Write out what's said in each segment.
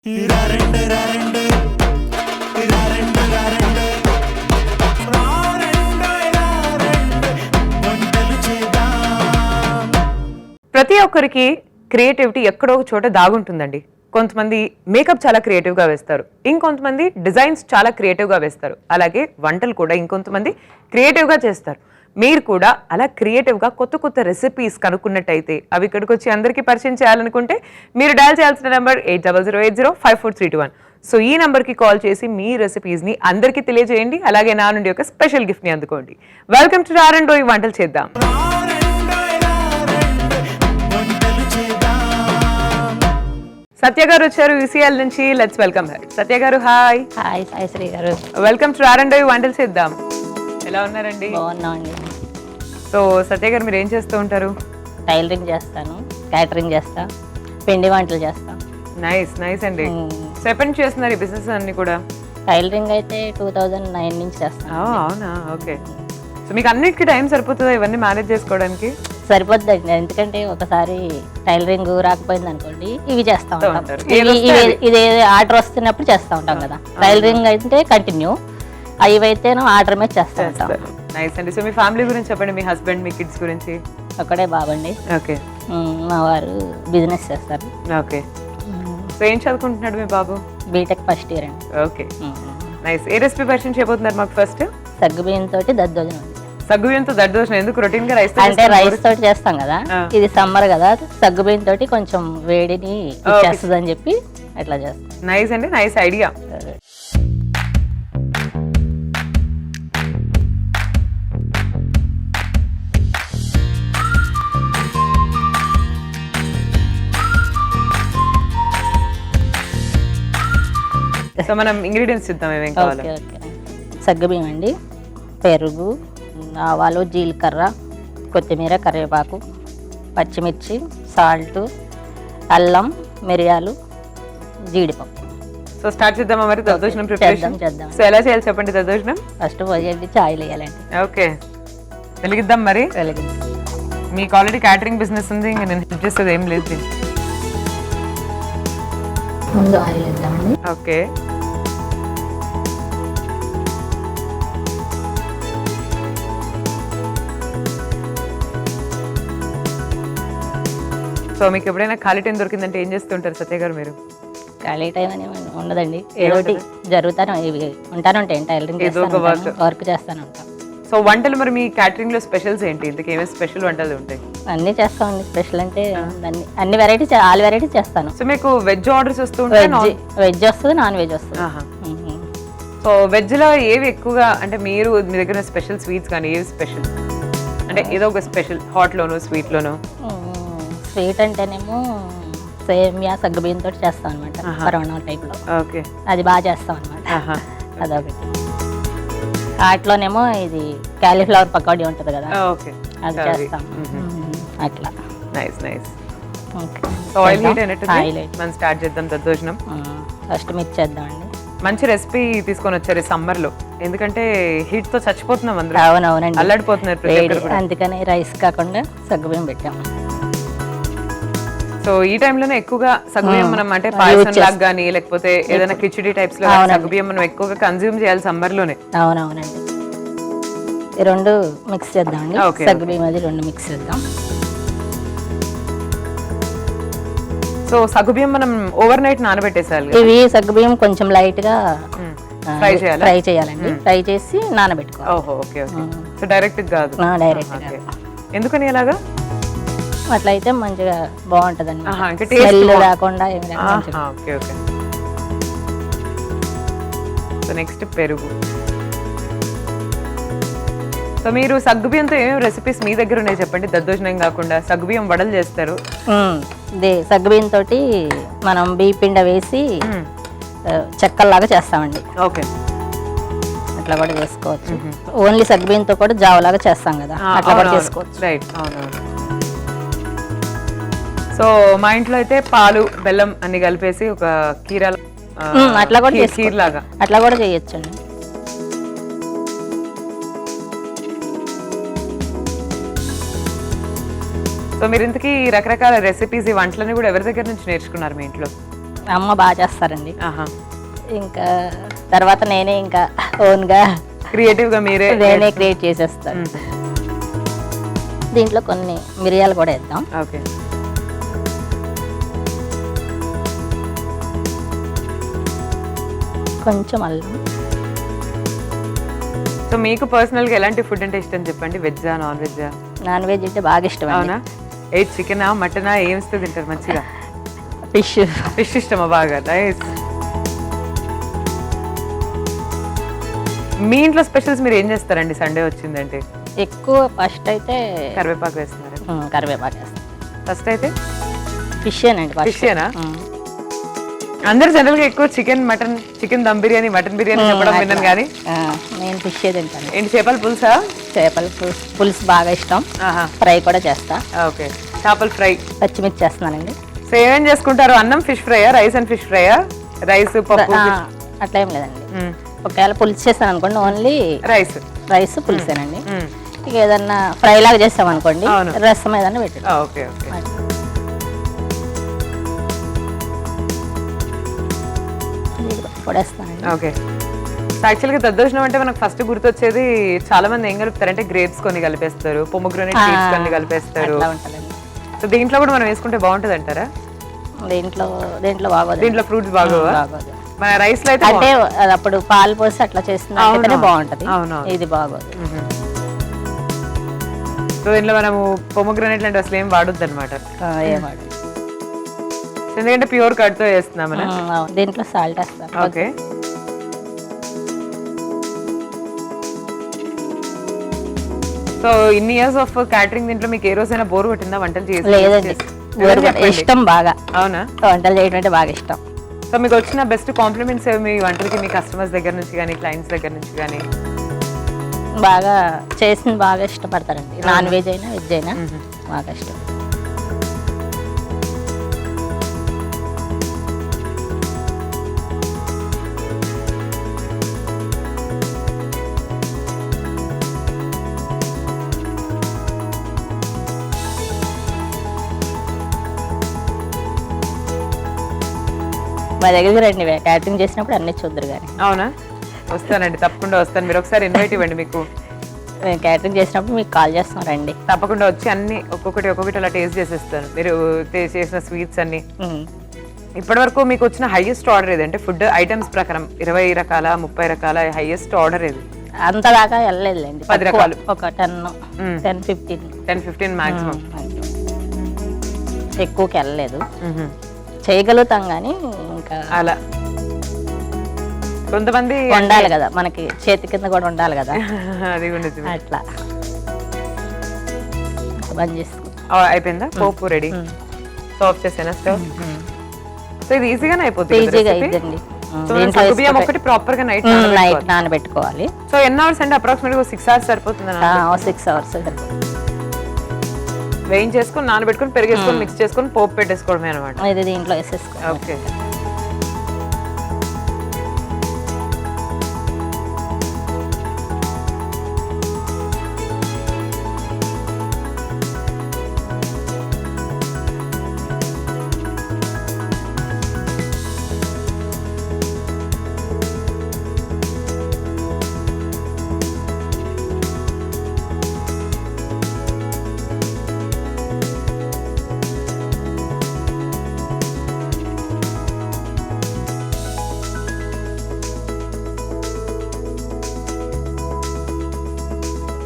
ప్రతి ఒక్కరికి క్రియేటివిటీ ఎక్కడో ఒక చోట దాగుంటుందండి. కొంతమంది మేకప్ చాలా క్రియేటివ్గా వేస్తారు, ఇంకొంతమంది డిజైన్స్ చాలా క్రియేటివ్గా వేస్తారు, అలాగే వంటలు కూడా ఇంకొంతమంది క్రియేటివ్గా చేస్తారు. మీరు కూడా అలా క్రియేటివ్గా కొత్త కొత్త రెసిపీస్ కనుక్కున్నట్టయితే అవి ఇక్కడికి వచ్చి అందరికీ పరిచయం చేయాలనుకుంటే మీరు డయల్ చేయాల్సిన నెంబర్ 8008054321. సో ఈ నెంబర్కి కాల్ చేసి మీ రెసిపీస్ని అందరికీ తెలియజేయండి. అలాగే నా నుండి ఒక స్పెషల్ గిఫ్ట్ని అందుకోండి. వెల్కమ్ టు రారండోయ్ వంటలు చేద్దాం. సత్య గారు వచ్చారు UCL నుంచి. Let's welcome her. సత్య గారు హాయ్. హాయ్ సాయిశ్రీ గారు. వెల్కమ్ టు రారండోయ్ వంటలు చేద్దాం. ఎలా ఉన్నారండి? బాగున్నామండి. సో సత్య గారు మీరు ఏం చేస్తూ ఉంటారు? టైలరింగ్ చేస్తాను, క్యాటరింగ్ చేస్తా, పిండి వంటలు చేస్తా. నైస్ నైస్ అండి. సో ఎప్పటి నుంచి చేస్తున్నారు ఈ బిజినెస్ అన్ని కూడా? టైలరింగ్ అయితే 2009 నుంచి చేస్తాను. అవునా, ఓకే. సో మీకు అన్నిటికీ టైం సరిపోతుందా ఇవన్నీ మేనేజ్ చేసుకోవడానికి? సరిపోద్దండి, ఎందుకంటే ఒకసారి టైలరింగ్ రాకపోయింది అనుకోండి ఇవి చేస్తా ఉంటాం. ఇది ఆర్డర్ వస్తున్నప్పుడు చేస్తా ఉంటాం కదా. టైలరింగ్ అయితే కంటిన్యూ, ఇవైతే ఆర్డర్ మీద చేస్తా ఉంటాం. నైస్ అండి. సో మీ ఫ్యామిలీ గురించి చెప్పండి, మీ హస్బెండ్, మీ కిడ్స్ గురించి. ఒకడే బాబండి. ఓకే. మా వారు బిజినెస్ చేస్తారు. ఓకే. సో ఏం చదువుకుంటున్నాడు మీ బాబు? బీటెక్ ఫస్ట్ ఇయర్ అండి. Okay, nice. ఏ రెసిపీ పరిచయం చేయబోతున్నారు మాకు? ఫస్ట్ సగ్గుబియ్యం తోటి దద్దోజనం. సగ్గుబియ్యంతో దద్దోజనం ఎందుకు? రొటీన్ గా రైస్ అంటే రైస్ తోటి చేస్తాం కదా, ఇది సమ్మర్ కదా, సగ్గుబియ్యం తోటి కొంచెం వేడిని ఇచ్చేస్తుంది అని చెప్పి అట్లా చేస్తాం. నైస్ అండి, నైస్ ఐడియా. సో మనం ఇంగ్రీడియంట్స్ చూద్దాం ఏమేం కావాలి. సగ్గుబియ్యం అండి, పెరుగు, ఆవాలు, జీలకర్ర, కొత్తిమీర, కరివేపాకు, పచ్చిమిర్చి, సాల్ట్, అల్లం, మిరియాలు, జీడిపప్పు. సో స్టార్ట్ చేద్దామా మరి దద్దోజనం ప్రిపరేషన్? చేద్దాం. సో ఎలా చేయాలి చెప్పండి దద్దోజనం? ఫస్ట్ పోయండి, ఆయిల్ వేయాలండి. ఓకే, వెలిగిద్దాం మరి. మీకు ఆల్రెడీ క్యాటరింగ్ బిజినెస్ ఉంది, ఇంకా నేను హెల్ప్ చేసేది ఏం లేదు. ముందు ఆయిల్ వేద్దామండి. ఓకే. సో మీకు ఎప్పుడైనా ఖాళీ టైం దొరికిందంటే ఏం చేస్తుంటారు సత్య గారు మీరు? ఖాళీ టైం అని ఉండదండి, ఏదో ఒకటి జరుగుతాను, ఇవి ఉంటాను ఉంటాయి. టైలరింగ్ వర్క్ చేస్తాను ఉంటాను. సో వంటలు మరి మీ క్యాటరింగ్ లో స్పెషల్స్ ఏంటి? ఇంతకు ఏమేమి స్పెషల్ వంటలు ఉంటాయి? అన్ని చేస్తామండి. స్పెషల్ అంటే అన్ని వెరైటీస్, ఆల్ వెరైటీస్ చేస్తాను. సో మీకు వెజ్ ఆర్డర్స్ వస్తూ ఉంటాయి? వెజ్ వస్తుంది, నాన్ వెజ్ వస్తుంది. సో వెజ్ లో ఏవి ఎక్కువగా, అంటే మీరు మీ దగ్గర స్పెషల్ స్వీట్స్ కానీ ఏవి స్పెషల్? అంటే ఏదో ఒక స్పెషల్ హాట్ లోను, స్వీట్ లోను. స్వీట్ అంటేనేమో సేమియా సగ్గుబియ్యం తోటి చేస్తాం అనమాట, కరోనా టైప్ లో. ఓకే, అది బాగా చేస్తాం అనమాట, అదొకటి. వాటిలోనేమో ఇది క్యాలీఫ్లవర్ పకోడీ ఉంటుంది కదా, అది చేస్తాం అట్లా. Nice nice. Okay, oil heat అయినట్టు మనం స్టార్ట్ చేద్దాం దద్దోజనం. ఫస్ట్ మిక్స్ చేద్దామండి. మంచి రెసిపీ తీసుకొని వచ్చారు సమ్మర్ లో, ఎందుకంటే హీట్ తో చచ్చిపోతున్నాం అందరం. అవునవునండి, అల్లాడిపోతున్నారు. అందుకని రైస్ కాకుండా సగ్గుబియ్యం పెట్టాము. సో ఈ టైంలోనే ఎక్కువగా సగ్గుబియ్యం మనం, అంటే పాయసం లాగా కానీ లేకపోతే ఏదైనా కిచిడి టైప్స్ లో సగ్గుబియ్యం మనం ఎక్కువగా కన్జ్యూమ్ చేయాలి సమ్మర్ లోనే. అవునవునండి. ఈ రెండు మిక్స్ చేద్దామండి. సగ్గుబియ్యం అది రెండు మిక్స్ చేద్దాం. సో సగ్గుబియ్యం మనం ఓవర్ నైట్ నానబెట్టేసాలి. ఇవి సగ్గుబియ్యం కొంచెం లైట్ గా ఫ్రై చేయాలండి. ఫ్రై చేసి నానబెట్టుకోవాలి. ఓహో, ఓకే ఓకే. సో డైరెక్ట్ కాదు? డైరెక్ట్. ఎందుకని అలాగా? అట్లా అయితే మంచిగా బాగుంటది అండి, స్మెల్ రాకుండా. Okay okay. సో నెక్స్ట్ పెరుగు. సో మీరు సగ్గుబియ్యంతో ఏమేమి రెసిపీస్ మీ దగ్గర ఉన్నాయి చెప్పండి? దద్దోజనం కాకుండా సగ్గుబియ్యం వడలు చేస్తారు. సగ్గుబియ్యం తోటి మనం బియ్య పిండ వేసి చెక్కల్లాగా చేస్తామండి. ఓకే, అట్లా కూడా చేసుకోవచ్చు. ఓన్లీ సగ్గుబియ్యంతో కూడా జావలాగా చేస్తాం కదా, అట్లా కూడా చేసుకోవచ్చు. రైట్, అవునవును. సో మా ఇంట్లో అయితే పాలు, బెల్లం అన్ని కలిపేసి ఒక కీర అట్లా కూడా కీర్ లాగా అట్లా కూడా చేయొచ్చండి. సో మీరు ఇంతకీ రకరకాల రెసిపీస్, ఈ వంటలని కూడా ఎవరి దగ్గర నుంచి నేర్చుకున్నారు మీ ఇంట్లో? అమ్మ బాగా చేస్తారండి. ఆహా, ఇంకా తర్వాత నేనే ఇంకా ఓన్గా క్రియేటివ్ గా మీరే నేనే క్రియేట్ చేసేస్తాను. దీంట్లో కొన్ని మిరియాలు కూడా వేద్దాం. ఓకే. కొంచెం అల్లం. సో మీకు పర్సనల్ గా ఎలాంటి ఫుడ్ అంటే ఇష్టం చెప్పండి? వెజ్జా, నాన్ వెజ్జా? నాన్ వెజ్ అంటే బాగా ఇష్టం అండి. అవునా? చికెనా, మటనా, ఏం ఇస్తే తింటారు మంచిగా? ఫిష్. ఫిష్ ఇష్టమా బాగా? నైస్. మీ ఇంట్లో స్పెషల్స్ మీరు ఏం చేస్తారండి సండే వచ్చిందంటే? ఎక్కువ ఫస్ట్ అయితే కరివేపాకు వేస్తున్నారు. కరివేపాకు వేస్తాం. ఫస్ట్ అయితే ఫిష్ ఏనండి. ఫిషేనా? అందరు జనరల్ గా ఎక్కువ chicken, mutton, chicken dum biryani, mutton biryani చెప్పడం విన్నాను కానీ నేను ఫిష్ తింటాను. ఏంటి చేపల పులుసా? చేపల పులుసు బాగా ఇష్టం. ఫ్రై కూడా చేస్తా. ఓకే, చేపల ఫ్రై. పచ్చిమిర్చి చేస్తున్నానండి. సో ఏమేం చేసుకుంటారు? అన్నం, ఫిష్ ఫ్రైయా? రైస్ అండ్ ఫిష్ ఫ్రైయా? రైస్, పప్పు? అట్లా ఏం లేదండి. ఒకవేళ పులుసు చేస్తాను అనుకోండి, ఓన్లీ రైస్ పులుసేనండి. ఇక ఏదన్నా ఫ్రై లాగా చేస్తాం అనుకోండి, రసం ఏదన్నా పెట్టి. Okay okay. పొడేస్తానండి. ఓకే. యాక్చువల్గా దద్దోజనం అంటే మనకు ఫస్ట్ గుర్తొచ్చేది చాలా మంది ఏం కలుపుతారంటే గ్రేప్స్ కొన్ని కలిపేస్తారు, పొమోగ్రానేట్ సీడ్స్ కొన్ని కలిపేస్తారు. సో దీంట్లో కూడా మనం వేసుకుంటే బాగుంటుంది అంటారా? దీంట్లో బాగోదు. దీంట్లో ఫ్రూట్స్ బాగోవా? మన రైస్ లో అయితే అంటే అప్పుడు పాలు పోసి అట్లా చేస్తున్నా బాగుంటది. ఇది బాగోదు. సో దీంట్లో మనము పొమోగ్రానేట్ లాంటి అసలు ఏం వాడొద్దు అనమాట. ఎందుకంటే ప్యూర్ కట్ తో చేస్తున్నాం. దీంట్లో సాల్ట్ వేస్తాం. ఓకే. సో ఇన్ని ఇయర్స్ ఆఫ్ క్యాటరింగ్ దీంట్లో మీకు ఏ రోజైనా బోర్ కొట్టిందా వంటలు చేసి? లేదండి, ఇష్టం బాగా. అవునా? వంటలు చేయడం అంటే బాగా ఇష్టం. సో మీకు వచ్చిన బెస్ట్ కాంప్లిమెంట్స్ ఏవి మీ వంటలకి, మీ కస్టమర్స్ దగ్గర నుంచి కానీ, క్లయింట్స్ దగ్గర నుంచి కానీ? బాగా చేసింది బాగా ఇష్టపడతారండి. నాన్ వెజ్ అయినా వెజ్ అయినా బాగా ఇష్టం. మా దగ్గరికి రండి, క్యాటరింగ్ చేసినప్పుడు అన్నీ చూద్దరు కానీ. అవునా? వస్తానండి, తప్పకుండా వస్తాను. మీరు ఒకసారి ఇన్వైట్ ఇవ్వండి. మీకు క్యాటరింగ్ చేసినప్పుడు మీకు కాల్ చేస్తాం, రండి. తప్పకుండా వచ్చి అన్ని ఒక్కొక్కటి అలా టేస్ట్ చేసేస్తాను. మీరు చేసిన స్వీట్స్ అన్ని. ఇప్పటి వరకు మీకు వచ్చిన హైయెస్ట్ ఆర్డర్ ఏది? అంటే ఫుడ్ ఐటమ్స్ ప్రకారం 20 రకాల, 30 రకాల హైయెస్ట్ ఆర్డర్ ఏది? అంత దాకా వెళ్ళలేదులేండి. 10 రకాలు, ఒక 10-15 మాక్సిమం. ఎక్కువకి వెళ్ళలేదు. చేయగలుగుతాం కానీ ఇంకా అలా కొంతమంది ఉండాలి కదా, మనకి చేతి కింద కూడా ఉండాలి కదా. అది ఉండదు. అట్లా బంద్ చేసుకో. అయిపోయిందా? పోపు రెడీ. ఆఫ్ చేసేనా స్టవ్? సో ఇది ఈజీగానే అయిపోతుంది. ఈజీగా అయిపోయింది. బియ్యం ఒకటి ప్రాపర్ గా నైట్ నానబెట్టుకోవాలి. సో ఎన్ని అవర్స్ అంటే అప్రాక్సిమేట్ 6 hours సరిపోతుంది? 6 hours వేయించేసుకొని, నానబెట్టుకొని, పెరిగేసుకొని, మిక్స్ చేసుకొని పోపు పెట్టేసుకోవడమే అనమాట. ఇది దీంట్లో వేసేసుకో. ఓకే.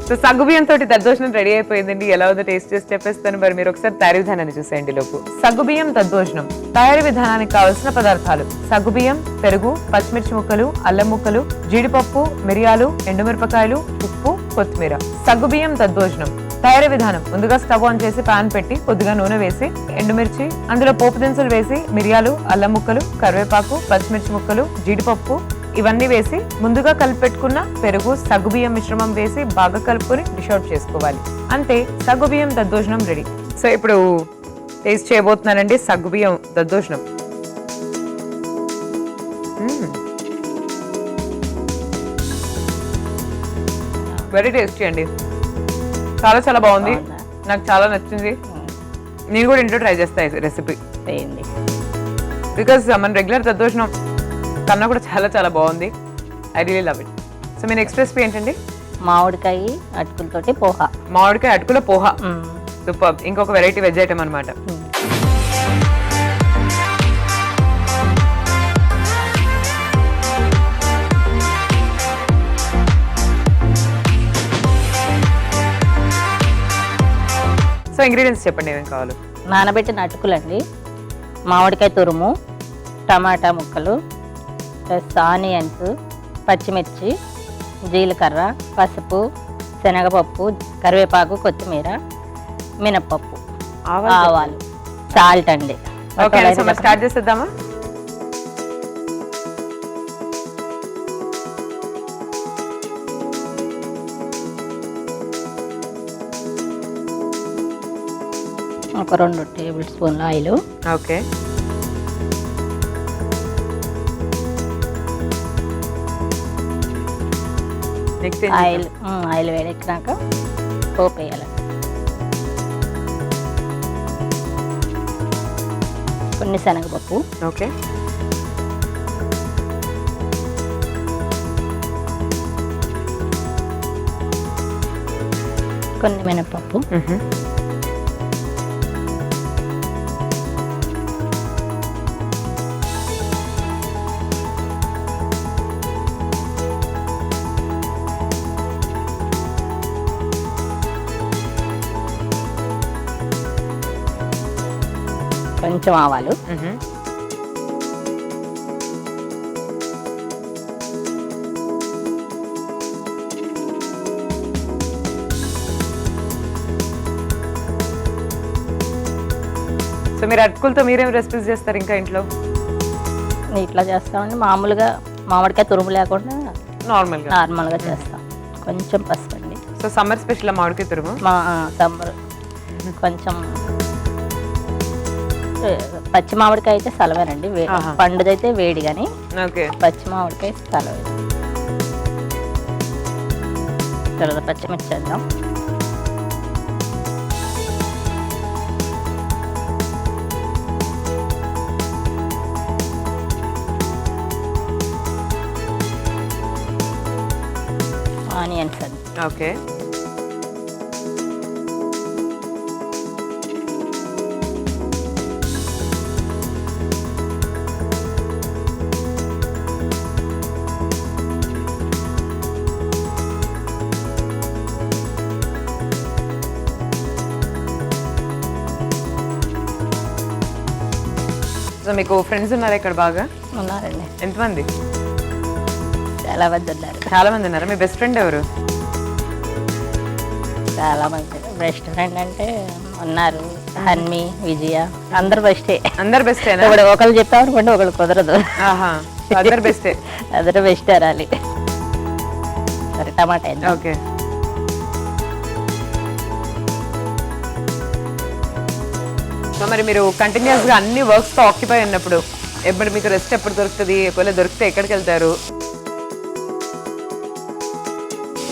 సో సగ్గుబియ్యం తోటి దద్దోజనం రెడీ అయిపోయిందండి. ఎలా ఉందో టేస్ట్ చేసి చెప్పేస్తాను. మరి మీరు ఒకసారి తయారీ విధానాన్ని చూసేయండి లోపు. సగ్గుబియ్యం దద్దోజనం తయారీ విధానానికి కావలసిన పదార్థాలు: సగ్గుబియ్యం, పెరుగు, పచ్చిమిర్చి ముక్కలు, అల్లం ముక్కలు, జీడిపప్పు, మిరియాలు, ఎండుమిరపకాయలు, ఉప్పు, కొత్తిమీర. సగ్గుబియ్యం దద్దోజనం తయారీ విధానం: ముందుగా స్టవ్ ఆన్ చేసి పాన్ పెట్టి కొద్దిగా నూనె వేసి, ఎండుమిర్చి, అందులో పోపు దినుసులు వేసి, మిరియాలు, అల్లం ముక్కలు, కరివేపాకు, పచ్చిమిర్చి ముక్కలు, జీడిపప్పు ఇవన్నీ వేసి, ముందుగా కలిపి పెట్టుకున్న పెరుగు, సగ్గుబియ్యం మిశ్రమం వేసి బాగా కలుపుకొని డిష్ అవుట్ చేసుకోవాలి. అంతే, సగ్గుబియ్యం దద్దోజనం రెడీ. సో ఇప్పుడు టేస్ట్ చేయబోతున్నానండి సగ్గుబియ్యం దద్దోజనం. వెరీ టేస్టీ అండి. చాలా చాలా బాగుంది, నాకు చాలా నచ్చింది. నేను కూడా ఇంట్లో ట్రై చేస్తాను రెసిపీ. బికాస్ మన రెగ్యులర్ దద్దోజనం కన్నా కూడా చాలా చాలా బాగుంది. I really love it. So me next recipe ఏంటండి? మామిడికాయ అటుకులతోటి పోహా. మామిడికాయ అటుకుల పోహా. సూపర్. ఇంకొక వెరైటీ వెజ్ ఐటమ్ అనమాట. సో ఇంగ్రీడియంట్స్ చెప్పండి ఏమేమి కావాలి. నానబెట్టిన అటుకులండి, మామిడికాయ తురుము, టమాటా ముక్కలు, ప్లస్ ఆనియన్స్, పచ్చిమిర్చి, జీలకర్ర, పసుపు, శనగపప్పు, కరివేపాకు, కొత్తిమీర, మినప్పప్పు, ఆవాలు, సాల్ట్ అండి. ఓకే సో మరి స్టార్ట్ చేసేద్దామా? ఒక 2 టేబుల్ స్పూన్ల ఆయిల్. ఓకే. నెక్స్ట్ ఆయిల్ వేడెక్కినాక పోపు వేయాలి. కొన్ని శనగపప్పు. ఓకే. కొన్ని మినపప్పు, కొంచెం ఆవాలు, సో మీరు అటుకులతో మీరేం రెసిపీస్ చేస్తారు ఇంకా ఇంట్లో? ఇట్లా చేస్తామండి. మామూలుగా మామిడికాయ తురుము లేకుండా నార్మల్గా చేస్తాం. కొంచెం పసుపు అండి. సో సమ్మర్ స్పెషల్ మామిడికాయ తురుము. సమ్మర్ కొంచెం పచ్చి మామిడికాయ అయితే సలవేనండి, పండుదైతే వేడి, కానీ పచ్చి మామిడికాయ సలవే. తర్వాత పచ్చిమిర్చి వేద్దాం. ఆనియన్స్ అండి. ఓకే. సో మీకు ఫ్రెండ్స్ ఉన్నారా ఇక్కడ? బాగా ఉన్నారండి. ఎంతమంది? చాలా మంది ఉన్నారు. చాలా మంది ఉన్నారా? మీ బెస్ట్ ఫ్రెండ్ ఎవరు? చాలా మంది బెస్ట్ ఫ్రెండ్ అంటే ఉన్నారు. హన్మి, విజయ, అందరు బెస్టే. అందరు బెస్టేనా? ఇప్పుడు ఒకళ్ళు చెప్పామనుకోండి ఒకళ్ళు కుదరదు. అందరు బెస్టే. అందరు బెస్టే రాలి. సరే టమాటా. ఓకే. సో మరి మీరు కంటిన్యూస్ గా అన్ని వర్క్స్ తో ఆక్యుపై ఉన్నప్పుడు ఎప్పుడు మీకు రెస్ట్ ఎప్పుడు దొరుకుతుంది? ఒకవేళ దొరికితే ఎక్కడికి వెళ్తారు?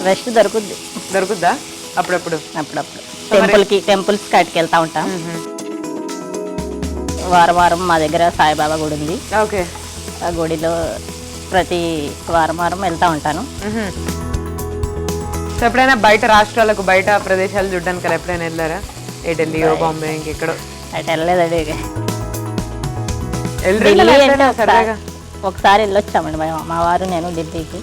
రెస్ట్ దొరుకుద్దా? అప్పుడప్పుడు టెంపుల్స్ కాటికి వెళ్తా ఉంటాం. వారం మా దగ్గర సాయిబాబా గుడి ఉంది. ఓకే. ఆ గుడిలో ప్రతి వారం వెళ్తా ఉంటాను. సో ఎప్పుడైనా బయట రాష్ట్రాలకు, బయట ప్రదేశాలు చూడడానికి అలా ఎప్పుడైనా వెళ్ళారా? ఏ ఢిల్లీయో, బాంబే, ఇంకెక్కడో? అటు వెళ్ళలేదండి. ఒకసారి వెళ్ళొచ్చామండి మా వారు నేను ఢిల్లీకి.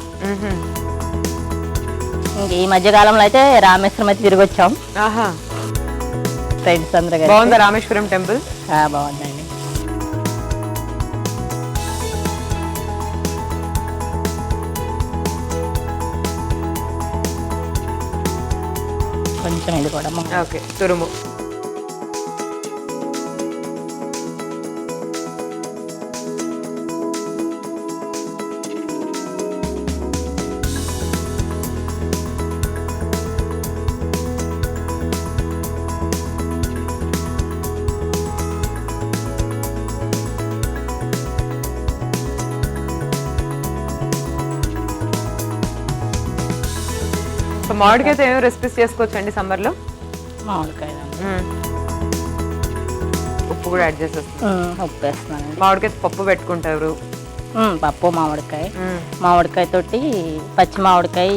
ఇంక ఈ మధ్య కాలంలో అయితే రామేశ్వరం అయితే తిరిగి వచ్చాం ఫ్రెండ్స్ అందరూ. బాగుందా రామేశ్వరం టెంపుల్? బాగుందండి. కొంచెం ఇది కూడా ఓకే. తురుము. సో మామిడికాయతో ఏమో రెసిపీస్ చేసుకోవచ్చండి సమ్మర్లో? మామిడికాయ ఉప్పు కూడా యాడ్ చేసేస్తారు. ఉప్పు వేస్తున్నానండి. మామిడికాయ పప్పు పెట్టుకుంటారు. పప్పు మామిడికాయ తోటి పచ్చి మామిడికాయ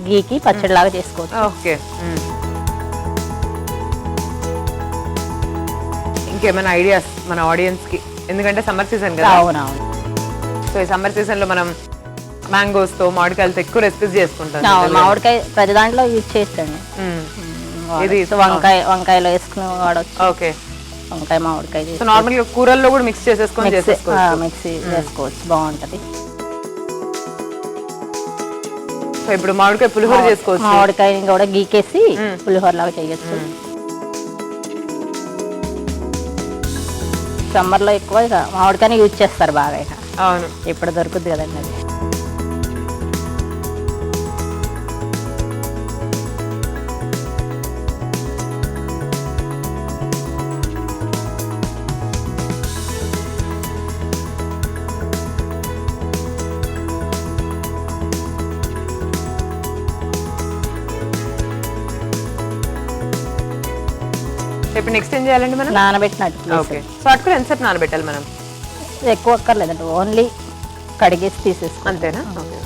గీకి పచ్చడిలాగా చేసుకోవచ్చు. ఓకే. ఇంకేమైనా ఐడియాస్ మన ఆడియన్స్ కి, ఎందుకంటే సమ్మర్ సీజన్ కదా. అవునవును. సో ఈ సమ్మర్ సీజన్ లో మనం మ్యాంగోస్ తో మామిడికాయలతో ఎక్కువ రెసిపీస్ చేసుకుంటాం. మామిడికాయ ప్రతి దాంట్లో యూజ్ చేయొచ్చండి. ఇది వంకాయలో వేసుకుని వాడచ్చు. ఓకే. వంకాయ మామిడికాయ సో నార్మల్ గా కూరల్లో కూడా మిక్స్ చేసేసుకొని మిక్సీ చేసుకోవచ్చు, బాగుంటది. సో ఇప్పుడు మామిడికాయ పులిహోర చేసుకోవచ్చు. మామిడికాయ కూడా గీకేసి పులిహోర లాగా చేయొచ్చు. సమ్మర్ లో ఎక్కువ ఇక మామిడికాయని యూజ్ చేస్తారు బాగా. ఇక అవును, ఇప్పుడు దొరుకుద్ది కదండి అది. ఇప్పుడు నెక్స్ట్ ఏం చేయాలండి మనం? నానబెట్టినట్టు. ఓకే. సో అటుకులు ఎంతసేపు నానబెట్టాలి మనం? ఎక్కువ అక్కర్లేదండి, ఓన్లీ కడిగేసి తీసేసుకో అంతేనా? ఓకే.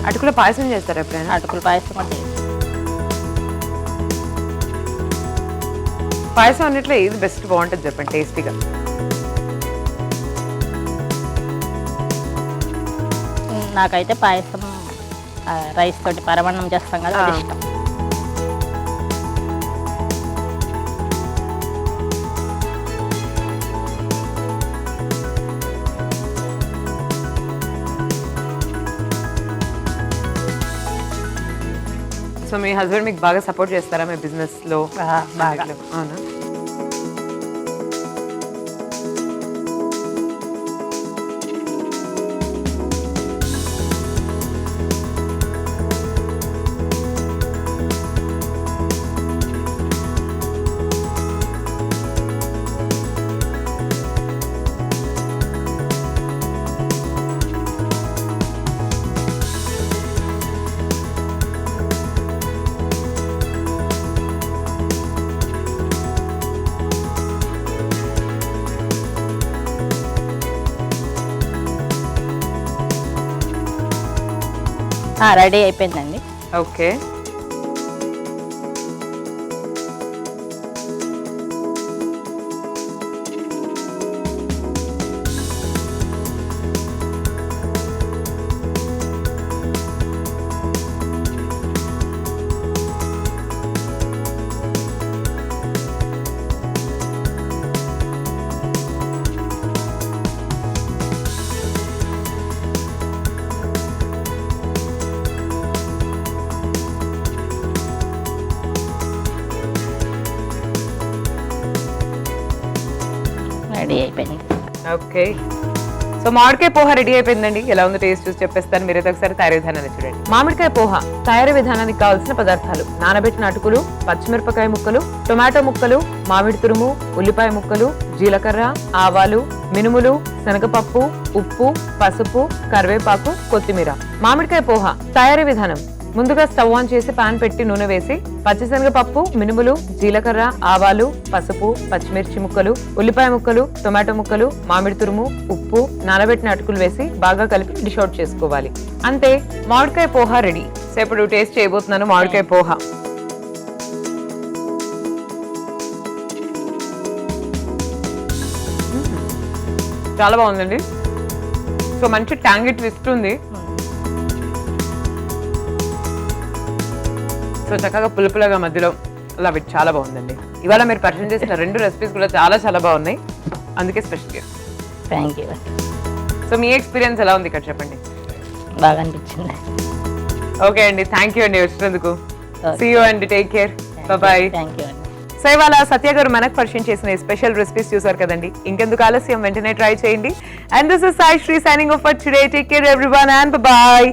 అటుకుల పాయసం చేస్తారు ఎప్పుడైనా? అటుకుల పాయసం కూడా పాయసం అన్నిట్లో ఏది బెస్ట్ బాగుంటుంది చెప్పండి టేస్టీగా? నాకైతే పాయసం రైస్ తోటి పరమాన్నం చేస్తాం కదా, అది ఇష్టం. సో మీ హస్బెండ్ మీకు బాగా సపోర్ట్ చేస్తారా మీ బిజినెస్ లో? బాగా. అవునా? రెడీ అయిపోయిందండి. ఓకే. రెడీ అయిపోయింది. ఓకే. సో మామిడికాయ పోహ రెడీ అయిపోయిందండి. ఎలా ఉందో టేస్ట్ చూసి చెప్పేస్తాను, మీరైతే ఒకసారి తయారీ విధానాన్ని చూడండి. మామిడికాయ పోహ తయారీ విధానానికి కావాల్సిన పదార్థాలు: నానబెట్టిన అటుకులు, పచ్చిమిరపకాయ ముక్కలు, టొమాటో ముక్కలు, మామిడి తురుము, ఉల్లిపాయ ముక్కలు, జీలకర్ర, ఆవాలు, మినుములు, శనగపప్పు, ఉప్పు, పసుపు, కరివేపాకు, కొత్తిమీర. మామిడికాయ పోహ తయారీ విధానం: ముందుగా స్టవ్ ఆన్ చేసి పాన్ పెట్టి నూనె వేసి పచ్చిశనగపప్పు, మినుములు, జీలకర్ర, ఆవాలు, పసుపు, పచ్చిమిర్చి ముక్కలు, ఉల్లిపాయ ముక్కలు, టొమాటో ముక్కలు, మామిడి తురుము, ఉప్పు, నానబెట్టిన అటుకులు వేసి బాగా కలిపి డిష్ అవుట్ చేసుకోవాలి. అంతే, మామిడికాయ పోహ రెడీ. సో ఇప్పుడు టేస్ట్ చేయబోతున్నాను మామిడికాయ పోహ. చాలా బాగుందండి. సో మంచి ట్యాంగి ట్విస్ట్ ఉంది. సో చక్కగా పులుపులుగా మధ్యలో లవ్ ఇట్, చాలా బాగుందండి. ఇవాళ మీరు పరిచయం చేసిన 2 రెసిపీస్ కూడా చాలా చాలా బాగున్నాయి, అందుకే special gift. Thank you. So me experience ఎలా ఉంది ఇక్కడ చెప్పండి? బాగా అనిపించింది. ఓకే అండి, థ్యాంక్ యూ అండి వచ్చినందుకు. సీ యూ అండి, take care, by. Thank you అండి. సో ఇవాళ సత్య గారు మనకు పరిచయం చేసిన స్పెషల్ రెసిపీస్ చూసారు కదండి, ఇంకెందుకు ఆలస్యం, వెంటనే ట్రై చేయండి. And this is Sai Sri signing off for today. Take care everyone and by.